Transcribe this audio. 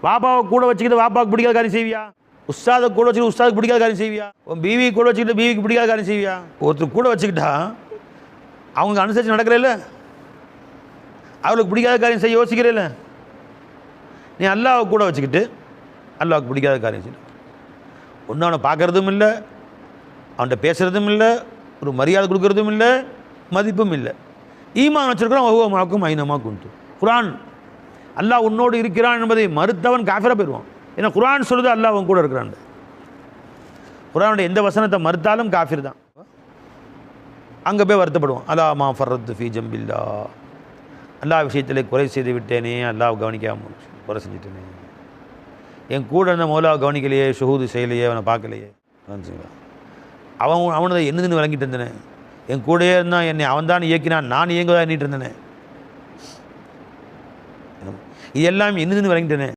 வாப்பாவை கூட வச்சுக்கிட்டு வாப்பாவுக்கு பிடிக்காத காரியம் செய்வியா? உஸ்தாதை கூட வச்சுக்கிட்டு உஸ்தாதுக்கு பிடிக்காத காரியம் செய்வியா? உன் பீவி கூட வச்சுக்கிட்டு பீவிக்கு பிடிக்காத காரியம் செய்வியா? ஒருத்தர் கூட வச்சுக்கிட்டா அவங்க அனுசரித்து நடக்கிறேல்ல, அவளுக்கு பிடிக்காத காரியம் செய்ய யோசிக்கிறேல்ல. நீ அல்லாஹ்வை கூட வச்சுக்கிட்டு அல்லாஹ்வுக்கு பிடிக்காத காரியம் செய்ய ஒன்று அவனை பார்க்குறதும் இல்லை, அவன்கிட்ட பேசுகிறதும் இல்லை, ஒரு மரியாதை கொடுக்கறதும் இல்லை, மதிப்பும் இல்லை. ஈமான் வச்சிருக்கிறான் ஒவ்வொருக்கும் ஐனமாக குண்டு. குரான் அல்லாஹ் உன்னோடு இருக்கிறான் என்பதை மறுத்தவன் காஃபிரா போயிடுவான். ஏன்னா குரான் சொல்லுது அல்லாஹ் அவன் கூட இருக்கிறான். குரானுடைய எந்த வசனத்தை மறுத்தாலும் காஃபிர் தான். அங்கே போய் வருத்தப்படுவான். அல்லாஹ் மா ஃபர்ரத்து ஃபீ ஜம்பில்லா, அல்லாஹ் விஷயத்தில் குறை செய்து விட்டேனே, அல்லாஹ் கவனிக்காமல் குறை செஞ்சுட்டேனே, என் கூட இருந்த மௌலாவை கவனிக்கலையே, ஷுஹூது செய்யலையே, அவனை பார்க்கலையே, அவனதை என்னதுன்னு விளங்கிட்டு இருந்தேனே, என் கூடயே இருந்தான், என்னை அவன் தான் இயக்கினான், நான் இயங்குவதாக எண்ணிட்டு இருந்தேனே, இது எல்லாம் என்னதுன்னு விளங்கிட்டேனே.